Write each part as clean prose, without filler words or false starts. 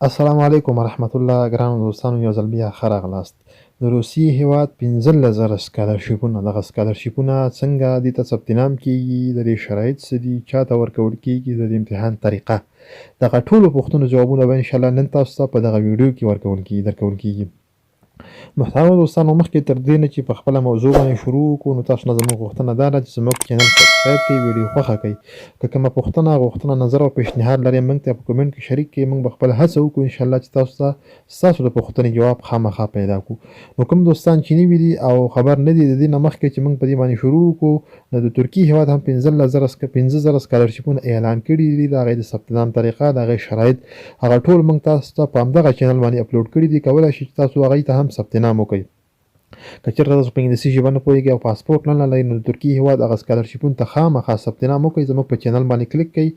السلام علیکم ورحمت الله. ګرانو دوستانو، یو ځل بیا ښه راغلاست. د روسیې هېواد 15,000 سکالرشیپونه، دغه سکالرشیپونه څنګه دې ته ثبت نام کیږي، د دې شرایط څه دي، چا ته ورکول کیږي، د دې امتحان طریقه، دغه ټولو پوښتنو ځوابونه به انشاءالله نن تاسو ته په دغه ویډیو کې درکول کیږي. محترمو دوستانو، مخکې تر دې نه چې په خپله موضوع باندې شروع وکړو، نو تاسو نه زموږ غوښتنه دا ده چې زموږ چینل سبسکرایب کړئ، ویډیو خوښه کړئ. که کومه پوښتنه، غوښتنه، نظر او پیشنهاد لرئ، موږ ته په کومنټ کې شریک کړئ. موږ به خپله هڅه وکړو انشاءالله چې ستاسو د پوښتنې جواب خامخا پیدا کړو. نو کوم دوستان چې نوي دي او خبر نه دي د دې نه مخکې چې موږ په دې باندې شروع وکړو، نو د ترکیې هېواد هم 15,000 سکالرشیپونه اعلان کړي دي. د هغې د ثبت نام طریقه، د هغې شرایط، هغه ټول موږ تاسو ته په همدغه چینل باندې اپلوډ کړي دي. کولی شئ چې تاسو هغې ته هم ثبت نام وکړئ. که چېرته تاسو په انګلیسي ژبه نه پوهېږئ او پاسپورټ نه لرئ، نو د ترکیې هېواد هغه سکالرشیپونو ته خامخا ثبت نام وکړئ. زموږ په چینل باندې کلیک کړئ،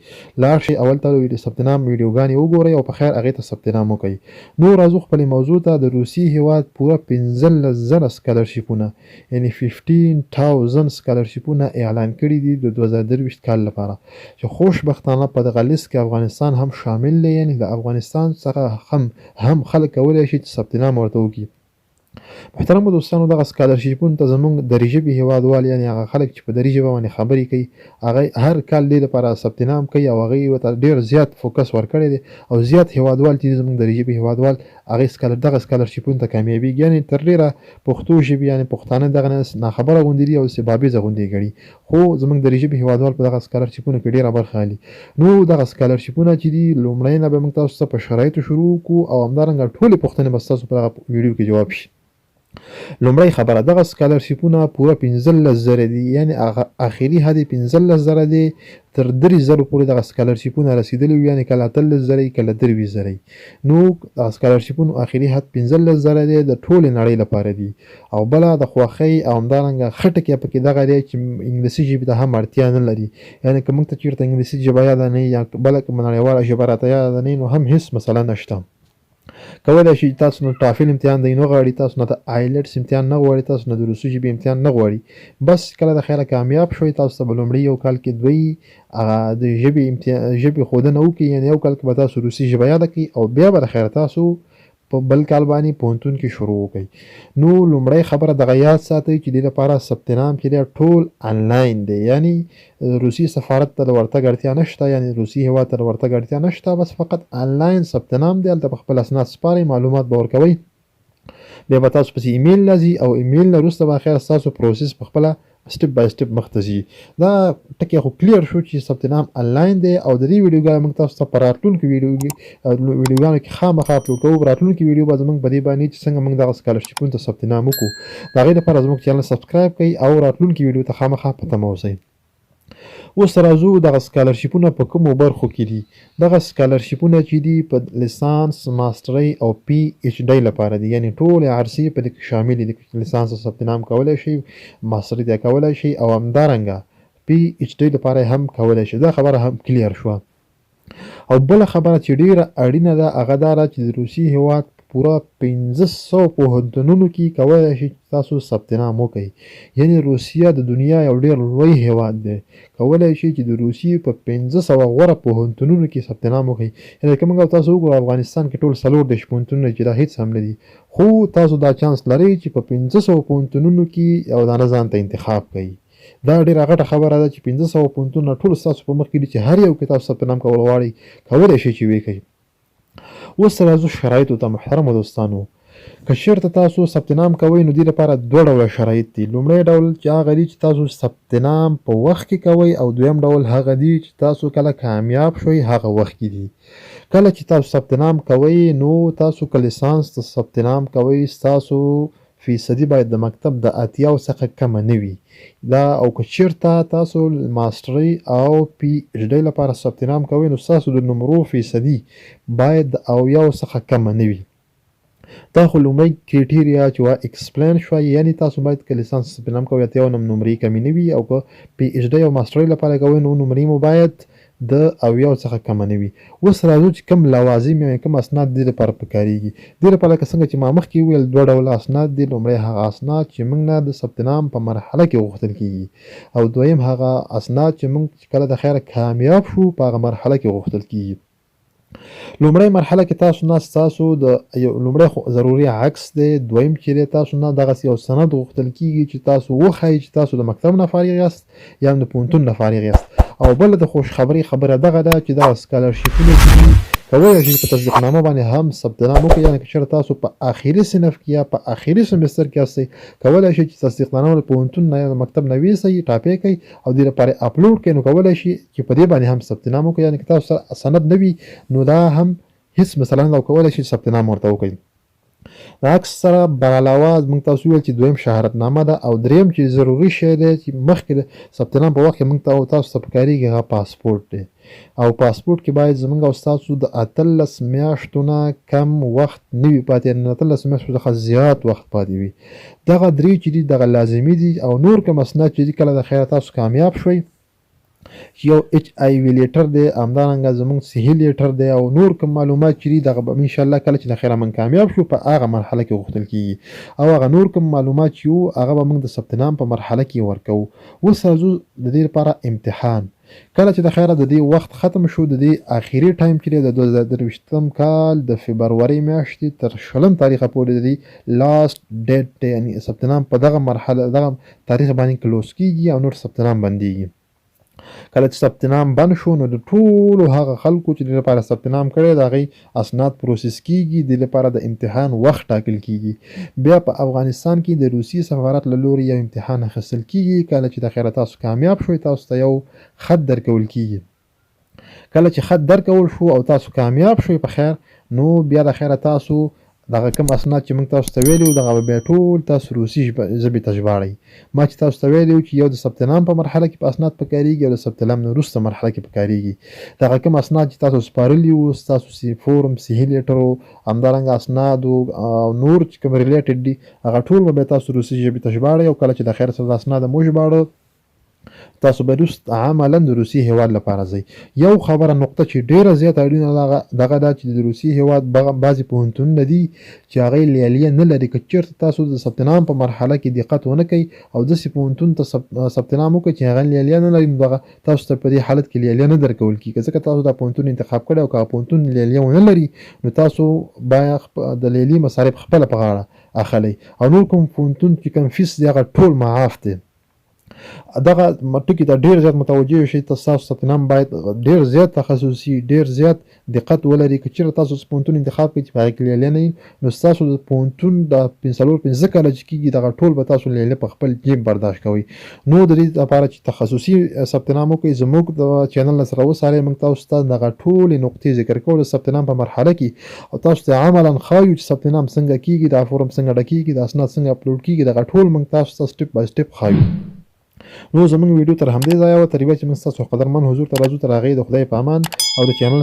لاړ شئ، اول ته د ثبت نام ویډیوګانې وګورئ او په خیر هغې ته ثبت نام وکړئ. نو راځو خپلې موضوع ته. د روسیې هېواد پوره 15,000 سکالرشیپونه، یعنې 15,000 سکالرشیپونه اعلان کړي دي د 2023 کال لپاره، چې خوشبختانه په دغه لیست کې افغانستان هم شامل دی. یعنې د افغانستان څخه هم خلک کولی شي چې ثبت نام ورته وکړي. محترمو دوستانو، دغه سکالرشیپونو ته زموږ دري ژبې هېوادوال، یعنې هغه خلک چې په دري ژبه باندې خبرې کوي، هغه هر کال دې لپاره ثبت نام کوي او هغې ورته ډېر زیات فوکس ورکړی دی. او زیات هېوادوال چې دي زموږ دري ژبې هېوادوال، هغې دغه سکالرشیپونو ته کامیابېږي. یعنې تر ډېره پښتو ژبې، یعنې پښتانه دغه ناخبره غوندې دي او داسې بابیزه غوندې ګڼي، خو زموږ دري ژبې هېوادوال په دغه سکالرشیپونو کې ډېره برخه اخلي. نو دغه سکالرشیپونه چې دي، لومړی نه به موږ تاسو ته په شرایطو شروع وکړو او همدارنګه ټولې پوښتنې به ستاسو په دغه ویډیو کې جواب شي. لومړی خبره، دغه سکالرشیپونه پوره 15,000 دي، یعنې اخري حد یې 15,000 دی. تر 3,000 پورې دغه سکالرشیپونه رسېدلي وي، یعنې کله 18,000 کله 23,000. نو دغه سکالرشیپونو اخري حد 15,000 دی، د ټولې نړۍ لپاره دي. او بله د خوښۍ او همدارنګه ښه ټکی پکې دغه دی چې انګلیسي ژبې ته هم اړتیا نه لري. یعنې که موږ ته چېرته انګلیسي ژبه یاده نه وي یا بله کومه نړیواله ژبه راته یاده نه وي، نو هم هېڅ مسله نشته. کولی شئ تاسو نه ټافل امتحان دی نه غواړي، تاسو نه د آیلټس امتحان نه غواړي، تاسو نه د روسي ژبې امتحان نه غواړي، بس کله د خیره کامیاب شوئ، تاسو ته به لومړي یو کال کې د ژبې ښودنه وکړي. یعنې یو کال کې به تاسو روسي ژبه یاده کړئ او بیا به د خیره تاسو په بل کال باندې پوهنتون کې شروع وکړئ. نو لومړی خبره دغه یاد ساتئ چې دې لپاره ثبت نام چې دی ټول آنلاین دی. یعنې روسي سفارت ته د ورتګ اړتیا نشته، یعنې روسي هېواد ته د ورتګ اړتیا نشته، بس فقط آنلاین ثبت نام دی. هلته په خپل اسناد سپارئ، معلومات به ورکوئ، بیا به تاسو پسې ایمیل راځي او ایمیل نه وروسته به اخر ستاسو پروسس په خپله سټپ بای سټپ مخته ځي. دا ټکی خو کلیر شو چې ثبت نام آنلاین دی. او د دې ویډیوګانې موږ تاسو ته په راتلونکو ویډیوګانو کې خامخا اپلوډ کوو. په راتلونکي ویډیو به زموږ په دې باندې چې څنګه موږ دغه سکالرشیپونو ته ثبت نام وکړو، د هغې لپاره زموږ چینل سبسکرایب کړئ او راتلونکي ویډیو ته خامخا په تمه اوسئ. اوس راځو دغه سکالرشیپونه په کومو برخو کې دي. دغه سکالرشیپونه چې دي په لیسانس، ماسټرۍ او پی ایچ ډۍ لپاره دي، یعنې ټولې عرصې په دې کې شاملې دي. لیسانس ثبت نام کولی شئ، ماسټرۍ ته کولی شئ او همدارنګه پی ایچ ډۍ لپاره هم کولی شئ. دا خبره هم کلیر شوه. او بله خبره چې ډېره اړینه ده هغه دا ده چې د روسي هېواد پوره 500 پوهنتونونو کې کولی شئ چې تاسو ثبت نام وکړئ. یعنې روسیه د دنیا یو ډېر لوی هېواد دی، کولی شئ چې د روسیې په 500 غوره پوهنتونونو کې ثبت نام وکړئ. یعنې که موږ تاسو وګورو افغانستان کې ټول 40 پوهنتونونه چې دا هېڅ هم نه دي، خو تاسو دا چانس لرئ چې په 500 پوهنتونونو کې یو دانه ځان ته انتخاب کړئ. دا ډېره غټه خبره ده چې 500 پوهنتونونه ټول ستاسو په مخ کې دي چې هر یو کې تاسو ثبت نام کول غواړئ، کولی شئ چې ویې کوئ. اوس راځو شرایطو ته. محترمو دوستانو، که چېرته تاسو ثبت نام کوئ، نو دې لپاره 2 ډوله شرایط دي. لومړی ډول چې هغه دي چې تاسو ثبت نام په وخت کې کوئ، او دویم ډول هغه دي چې تاسو کله کامیاب شوئ هغه وخت کې دي. کله چې تاسو ثبت نام کوئ، نو تاسو که لیسانس ته ثبت نام کوئ، ستاسو فیصدي باید د مکتب د 80 څخه کمه نه وي. دا او که چېرته تاسو ماسټرۍ او پی ایچ ډۍ لپاره ثبت نام کوئ، نو ستاسو د نمرو فیصدي باید د 80 څخه کمه نه وي. دا خو لومړی کرایټیریا چې ایکسپلین شوه، یعنې تاسو باید که لیسانس ثبت نام کوئ 80 نه نمرې کمې نه وي، او که پی ایچ ډۍ او ماسټرۍ لپاره کوئ، نو نمرې مو باید د 80 څخه کمه نه وي. اوس راځو چې کوم لوازم یا کوم اسناد دې لپاره پکارېږي. دې لپاره لکه څنګه چې ما مخکې وویل 2 ډوله اسناد دي. لومړی هغه اسناد چې موږ نه د ثبت نام په مرحله کې غوښتل کېږي، او دویم هغه اسناد چې موږ کله د خیره کامیاب شو په هغه مرحله کې غوښتل کېږي. لومړی مرحله کې تاسو نه ستاسو د یو لومړی خو ضروري عکس دی، دویم چې دی تاسو نه دغسې یو سند غوښتل کېږي چې تاسو وښایي چې تاسو د مکتب نه فارغ یاست یا د پوهنتون نه فارغ یاست. او بله د خوشخبرۍ خبره دغه ده چې دغه سکالرشیپونه چې دي کولی شئ په تصدیقنامه باندې هم ثبت نام وکړئ، یعنې که چېرته تاسو په آخري صنف کې یا په آخري سمستر کې یاستئ کولی شئ چې تصدیقنامه د پوهنتون نه یا د مکتب نه ویسئ، ټاپې کړئ او دې لپاره اپلوډ کړئ، نو کولی شئ چې په دې باندې هم ثبت نام وکړئ. یعنې که تاسو سره سند نه وي نو دا هم هیڅ مثلا او کولی شئ ثبت نام ورته وکړئ. د عکس سره بر علاوه موږ تاسو وویل چې دویم شهادتنامه ده او دریم چې ضروري شی دی چې مخکې د ثبت نام په وخت کې موږ تاسو ته پکارېږي هغه پاسپورټ دی. او پاسپورټ کې باید زموږ او ستاسو د 18 میاشتو نه کم وخت نه وي پاتې، 18 میاشتو څخه زیات وخت پاتې وي. دغه درې چې دي دغه لازمي دي. او نور کوم اسناد چې دي کله د خیره تاسو کامیاب شوئ یو ایچ آی وی لیټر دی، همدارنګه زموږ صحي لیټر دی او نور کوم معلومات چې دي دغه به انشاءالله کله چې د خیره موږ کامیاب شو په هغه مرحله کې غوښتل کېږي. او هغه نور کوم معلومات چې وو هغه به موږ د ثبت نام په مرحله کې ورکوو. اوس راځو د دې لپاره امتحان. کله چې د خیره د دې وخت ختم شو د دې آخري ټایم چې دی د 2023 کال د فبرورۍ میاشتې تر 20 تاریخه پورې د دې لاست ډیټ دی، یعنې ثبت نام په دغه مرحله دغه تاریخ باندې کلوز کېږي او نور ثبت نام بندېږي. کله چې ثبت نام بند شو نو د ټولو هغه خلکو چې د لپاره ثبت نام کړی د هغوی اسناد پروسس کېږي، د لپاره د امتحان وخت ټاکل کېږي. بیا په افغانستان کې د روسي سفارت له لوري یو امتحان اخیستل کېږي. کله چې د خیره تاسو کامیاب شوئ تاسو ته یو خط درکول کېږي. کله چې خط درکول شو او تاسو کامیاب شوئ په خیر نو بیا د خیره تاسو دغه کوم اسناد چې موږ تاسو ته ویلي وو دغه به بیا ټول تاسو روسي ژبې ته ژباړئ. ما چې تاسو ته ویلي وو چې یو د ثبت نام په مرحله کې په اسناد پکارېږي او د ثبت نام نه وروسته مرحله کې پکارېږي. دغه کوم اسناد چې تاسو سپارلي وو ستاسو فورم صحي لیټر و همدارنګه اسناد او نور چې کوم ریلیټډ دي هغه ټول به بیا تاسو روسي ژبې ته ژباړئ. او کله چې د خیر سره د اسناد مو ژباړه تاسو به عملا د روسي هیواد لپاره ځئ. یو خبره نقطه چې ډیره زیاته اړینه دغه ده چې د روسي هیواد بعضې پوهنتونونه دي چې هغوی لیلیه نه لري. که چېرته تاسو د ثبت نام په مرحله کې دقت ونه کوئ او داسې پوهنتون ته ثبت نام وکړئ چې هغه لیلیه نه لري نو دغه تاسو ته په دې حالت کې لیلیه نه درکول کېږي. ځکه تاسو دا پوهنتون انتخاب کړی او که پوهنتون لیلیه ونه لري نو تاسو باید د لیلیې مصارف خپله په غاړه اخلئ. او نور کوم پوهنتون چې کوم فیس دی هغه ټول معاف دی. دغه ټکي ته ډېر زیات متوجه شئ. ستاسو ثبت نام باید ډېر زیات تخصصي ډېر زیات دقت ولري. که چېرته تاسو پوهنتون انتخاب کړئ چې په هغې کې لیلیه نه وي نو ستاسو د پوهنتون د 5 کاله چې کېږي دغه ټول به تاسو لیلیه په خپل جیب برداشت کوئ. نو د دې لپاره چې تخصصي ثبت نام وکړئ زموږ د چینل نه سره وڅارئ. موږ تاسو ته دغه ټولې نقطې ذکر کوو د ثبت نام په مرحله کې او تاسو ته عملا ښایو چې ثبت نام څنګه کېږي، دا فورم څنګه ډکېږي، د اسناد څنګه اپلوډ کېږي، دغه ټول موږ تاسو ته سټپ بای سټپ ښایو. نو زموږ ویډیو تر همدې ځایه وه. تر یوه چې موږ ستاسو قدرمن حضور ته راځو تر هغې د خدای په امان او د چینل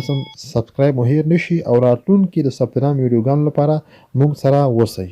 سبسکرایب مو هېر نه شي او راتلونکي د ثبت نام ویډیوګانو لپاره موږ سره اوسئ.